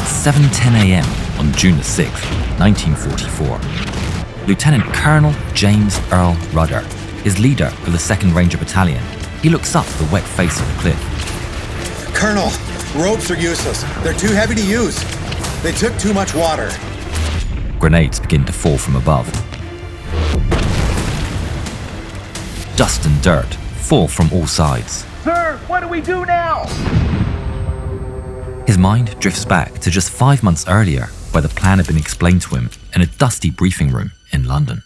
7:10 a.m. on June 6, 1944. Lieutenant Colonel James Earl Rudder is leader of the 2nd Ranger Battalion. He looks up the wet face of the cliff. Colonel, ropes are useless. They're too heavy to use. They took too much water. Grenades begin to fall from above. Dust and dirt fall from all sides. Sir, what do we do now? His mind drifts back to just 5 months earlier, where the plan had been explained to him in a dusty briefing room in London.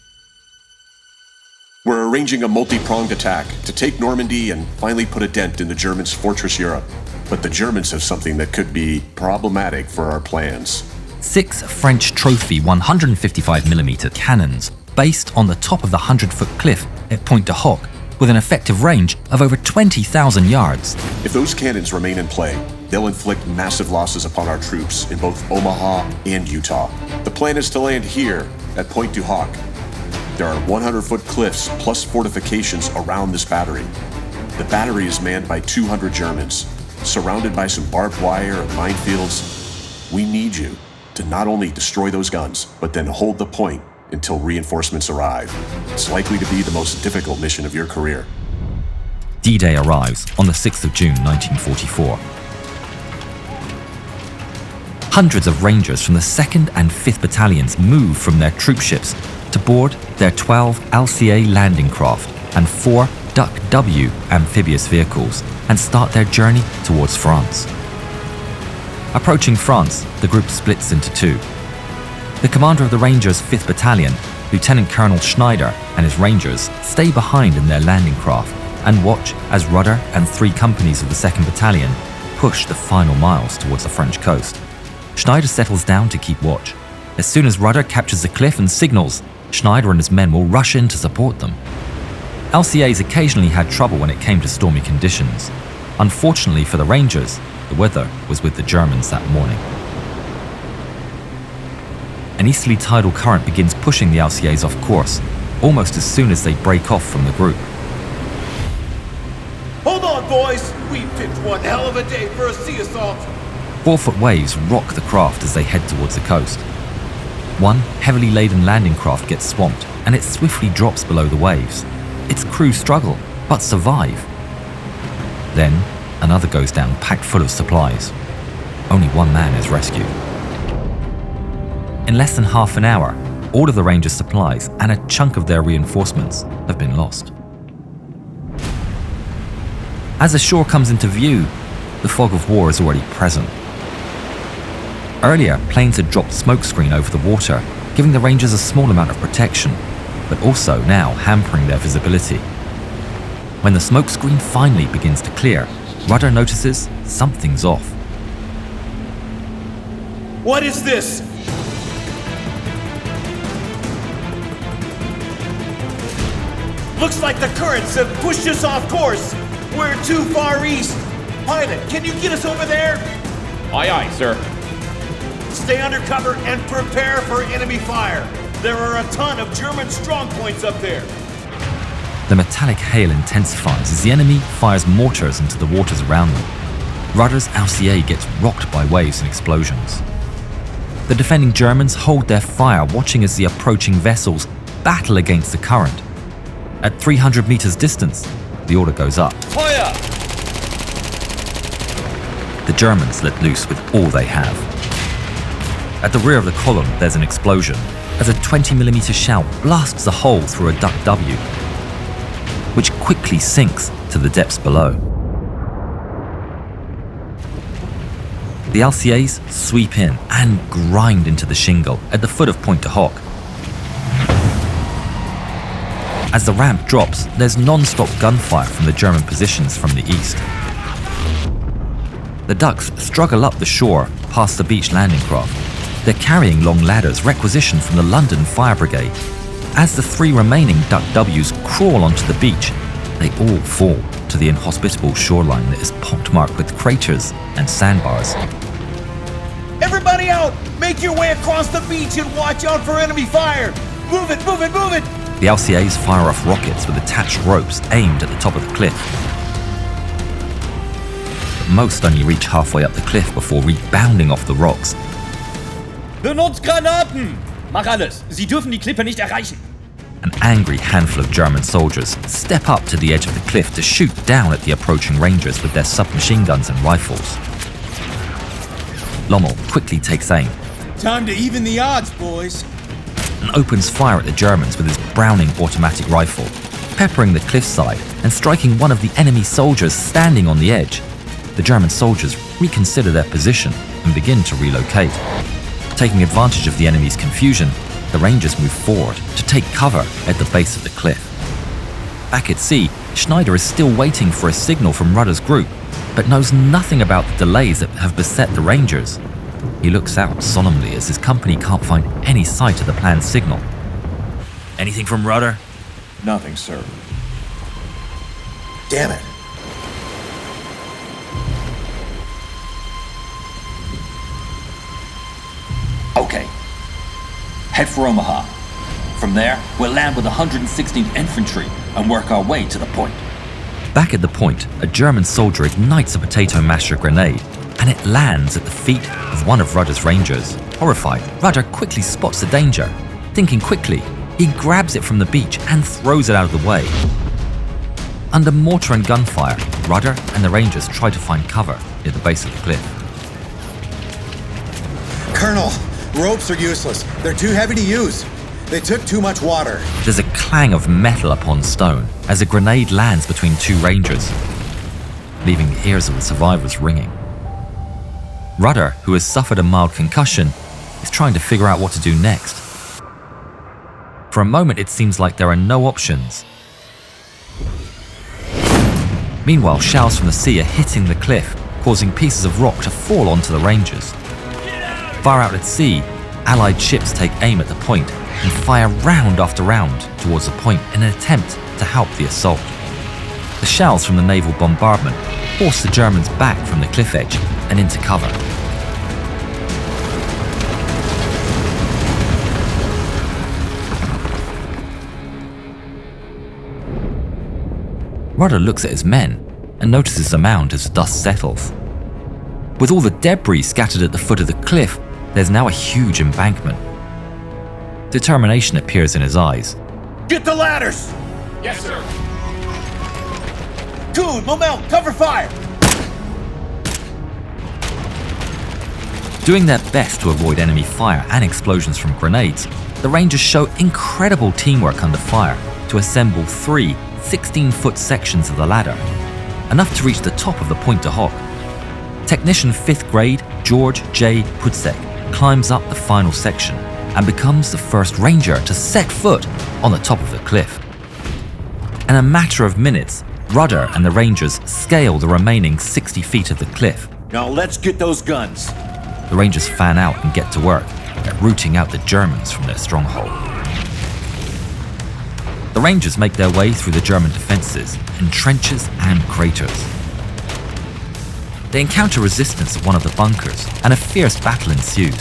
We're arranging a multi-pronged attack to take Normandy and finally put a dent in the Germans' fortress Europe. But the Germans have something that could be problematic for our plans. 6 French trophy 155mm cannons based on the top of the 100-foot cliff at Pointe du Hoc with an effective range of over 20,000 yards. If those cannons remain in play, they'll inflict massive losses upon our troops in both Omaha and Utah. The plan is to land here at Pointe du Hoc. There are 100-foot cliffs plus fortifications around this battery. The battery is manned by 200 Germans, surrounded by some barbed wire and minefields. We need you to not only destroy those guns, but then hold the point until reinforcements arrive. It's likely to be the most difficult mission of your career. D-Day arrives on the 6th of June 1944. Hundreds of Rangers from the 2nd and 5th Battalions move from their troop ships to board their 12 LCA landing craft and 4 Duck W amphibious vehicles and start their journey towards France. Approaching France, the group splits into 2. The commander of the Rangers' 5th Battalion, Lieutenant Colonel Schneider, and his Rangers stay behind in their landing craft and watch as Rudder and 3 companies of the 2nd Battalion push the final miles towards the French coast. Schneider settles down to keep watch. As soon as Rudder captures the cliff and signals, Schneider and his men will rush in to support them. LCAs occasionally had trouble when it came to stormy conditions. Unfortunately for the Rangers, the weather was with the Germans that morning. An easterly tidal current begins pushing the LCAs off course, almost as soon as they break off from the group. Hold on, boys! We picked one hell of a day for a sea assault! 4-foot waves rock the craft as they head towards the coast. One heavily laden landing craft gets swamped and it swiftly drops below the waves. Its crew struggle, but survive. Then, another goes down packed full of supplies. Only 1 man is rescued. In less than half an hour, all of the Rangers' supplies and a chunk of their reinforcements have been lost. As the shore comes into view, the fog of war is already present. Earlier, planes had dropped smokescreen over the water, giving the Rangers a small amount of protection, but also now hampering their visibility. When the smokescreen finally begins to clear, Rudder notices something's off. What is this? Looks like the currents have pushed us off course. We're too far east. Pilot, can you get us over there? Aye, aye, sir. Stay under cover and prepare for enemy fire. There are a ton of German strongpoints up there. The metallic hail intensifies as the enemy fires mortars into the waters around them. Rudder's LCA gets rocked by waves and explosions. The defending Germans hold their fire, watching as the approaching vessels battle against the current. At 300 meters distance, the order goes up. Fire! The Germans let loose with all they have. At the rear of the column, there's an explosion as a 20mm shell blasts a hole through a Duck W, which quickly sinks to the depths below. The LCAs sweep in and grind into the shingle at the foot of Pointe du Hoc. As the ramp drops, there's non-stop gunfire from the German positions from the east. The Ducks struggle up the shore past the beach landing craft. They're carrying long ladders requisitioned from the London Fire Brigade. As the 3 remaining Duck Ws crawl onto the beach, they all fall to the inhospitable shoreline that is pockmarked with craters and sandbars. Everybody out! Make your way across the beach and watch out for enemy fire! Move it, move it, move it! The LCAs fire off rockets with attached ropes aimed at the top of the cliff. But most only reach halfway up the cliff before rebounding off the rocks Benutzt Granaten! Mach alles! Sie dürfen die Klippe nicht erreichen! An angry handful of German soldiers step up to the edge of the cliff to shoot down at the approaching Rangers with their submachine guns and rifles. Lommel quickly takes aim Time to even the odds, boys. and opens fire at the Germans with his Browning automatic rifle, peppering the cliffside and striking one of the enemy soldiers standing on the edge. The German soldiers reconsider their position and begin to relocate. Taking advantage of the enemy's confusion, the Rangers move forward to take cover at the base of the cliff. Back at sea, Schneider is still waiting for a signal from Rudder's group, but knows nothing about the delays that have beset the Rangers. He looks out solemnly as his company can't find any sight of the planned signal. Anything from Rudder? Nothing, sir. Damn it. Okay. Head for Omaha. From there, we'll land with the 116th Infantry and work our way to the point. Back at the point, a German soldier ignites a potato masher grenade, and it lands at the feet of one of Rudder's Rangers. Horrified, Rudder quickly spots the danger. Thinking quickly, he grabs it from the beach and throws it out of the way. Under mortar and gunfire, Rudder and the Rangers try to find cover near the base of the cliff. Colonel, ropes are useless. They're too heavy to use. They took too much water. There's a clang of metal upon stone as a grenade lands between two Rangers, leaving the ears of the survivors ringing. Rudder, who has suffered a mild concussion, is trying to figure out what to do next. For a moment, it seems like there are no options. Meanwhile, shells from the sea are hitting the cliff, causing pieces of rock to fall onto the Rangers. Far out at sea, Allied ships take aim at the point and fire round after round towards the point in an attempt to help the assault. The shells from the naval bombardment force the Germans back from the cliff edge and into cover. Rudder looks at his men and notices the mound as dust settles. With all the debris scattered at the foot of the cliff, there's now a huge embankment. Determination appears in his eyes. Get the ladders! Yes, sir! Good, Momel, cover fire! Doing their best to avoid enemy fire and explosions from grenades, the Rangers show incredible teamwork under fire to assemble 3 16-foot sections of the ladder, enough to reach the top of the Pointe du Hoc. Technician 5th grade George J. Putzek climbs up the final section and becomes the first Ranger to set foot on the top of the cliff. In a matter of minutes, Rudder and the Rangers scale the remaining 60 feet of the cliff. Now let's get those guns. The Rangers fan out and get to work at rooting out the Germans from their stronghold. The Rangers make their way through the German defences in trenches and craters. They encounter resistance at one of the bunkers, and a fierce battle ensues.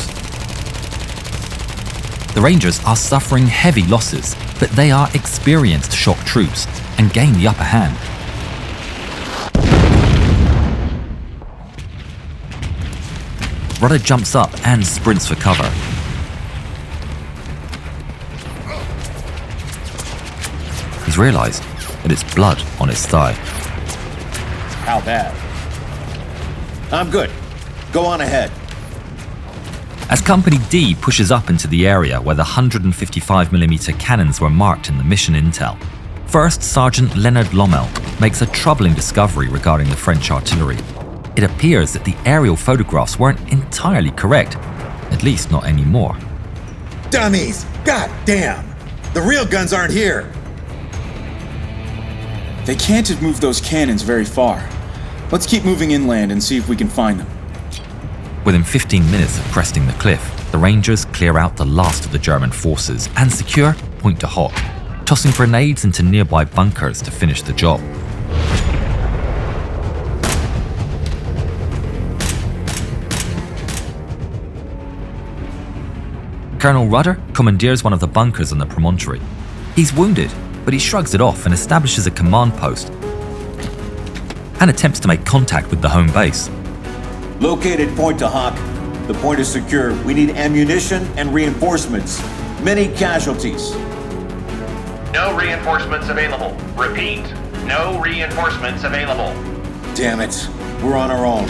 The Rangers are suffering heavy losses, but they are experienced shock troops and gain the upper hand. Rudder jumps up and sprints for cover. He's realised that it's blood on his thigh. How bad? I'm good. Go on ahead. As Company D pushes up into the area where the 155mm cannons were marked in the mission intel, First Sergeant Leonard Lommel makes a troubling discovery regarding the French artillery. It appears that the aerial photographs weren't entirely correct, at least not anymore. Dummies! God damn! The real guns aren't here! They can't have moved those cannons very far. Let's keep moving inland and see if we can find them. Within 15 minutes of cresting the cliff, the Rangers clear out the last of the German forces and secure Pointe du Hoc, tossing grenades into nearby bunkers to finish the job. Colonel Rudder commandeers one of the bunkers on the promontory. He's wounded, but he shrugs it off and establishes a command post and attempts to make contact with the home base. Located Pointe du Hoc. The point is secure. We need ammunition and reinforcements. Many casualties. No reinforcements available. Repeat, no reinforcements available. Damn it. We're on our own.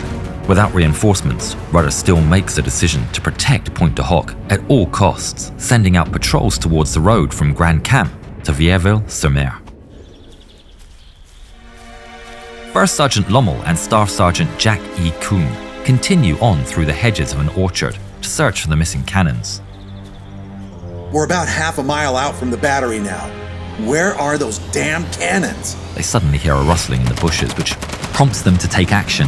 Without reinforcements, Rudder still makes the decision to protect Pointe du Hoc at all costs, sending out patrols towards the road from Grand Camp to Vierville-sur-Mer. First Sergeant Lommel and Staff Sergeant Jack E. Kuhn continue on through the hedges of an orchard to search for the missing cannons. We're about half a mile out from the battery now. Where are those damn cannons? They suddenly hear a rustling in the bushes, which prompts them to take action.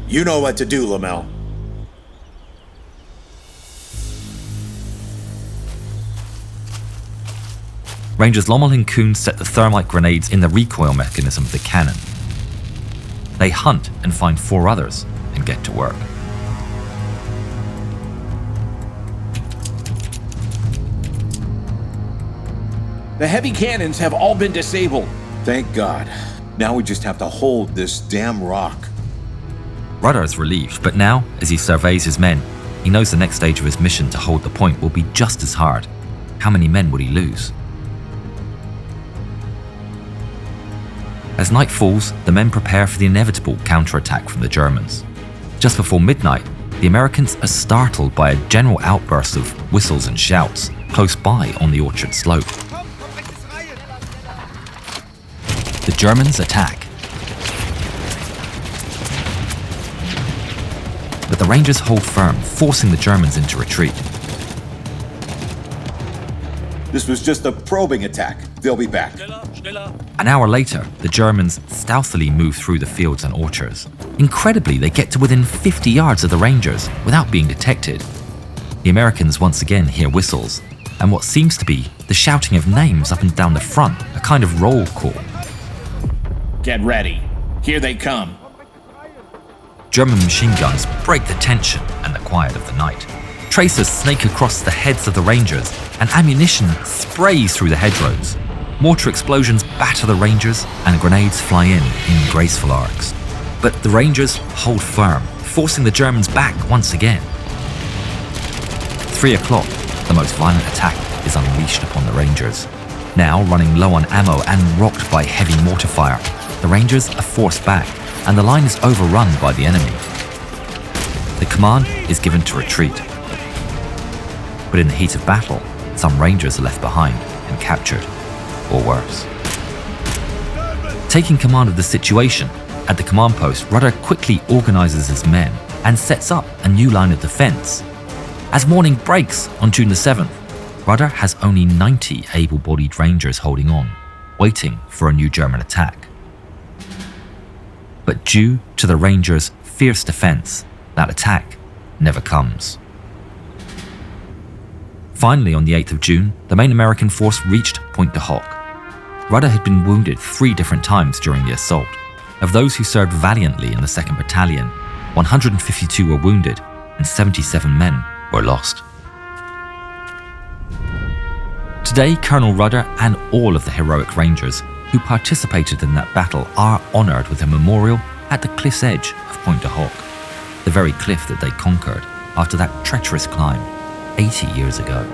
You know what to do, Lamel. Rangers Lommel and Kuhn set the thermite grenades in the recoil mechanism of the cannon. They hunt and find 4 others and get to work. The heavy cannons have all been disabled. Thank God. Now we just have to hold this damn rock. Rudder is relieved, but now, as he surveys his men, he knows the next stage of his mission to hold the point will be just as hard. How many men would he lose? As night falls, the men prepare for the inevitable counterattack from the Germans. Just before midnight, the Americans are startled by a general outburst of whistles and shouts close by on the orchard slope. The Germans attack. But the Rangers hold firm, forcing the Germans into retreat. This was just a probing attack. They'll be back. An hour later, the Germans stealthily move through the fields and orchards. Incredibly, they get to within 50 yards of the Rangers without being detected. The Americans once again hear whistles, and what seems to be the shouting of names up and down the front, a kind of roll call. Get ready. Here they come. German machine guns break the tension and the quiet of the night. Tracers snake across the heads of the Rangers, and ammunition sprays through the hedgerows. Mortar explosions batter the Rangers, and grenades fly in graceful arcs. But the Rangers hold firm, forcing the Germans back once again. At 3 o'clock, the most violent attack is unleashed upon the Rangers. Now running low on ammo and rocked by heavy mortar fire, the Rangers are forced back, and the line is overrun by the enemy. The command is given to retreat. But in the heat of battle, some Rangers are left behind and captured, or worse. Taking command of the situation, at the command post, Rudder quickly organizes his men and sets up a new line of defense. As morning breaks on June the 7th, Rudder has only 90 able-bodied Rangers holding on, waiting for a new German attack. But due to the Rangers' fierce defense, that attack never comes. Finally, on the 8th of June, the main American force reached Pointe du Hoc. Rudder had been wounded 3 different times during the assault. Of those who served valiantly in the 2nd Battalion, 152 were wounded and 77 men were lost. Today, Colonel Rudder and all of the heroic Rangers who participated in that battle are honoured with a memorial at the cliff's edge of Pointe du Hoc, the very cliff that they conquered after that treacherous climb 80 years ago.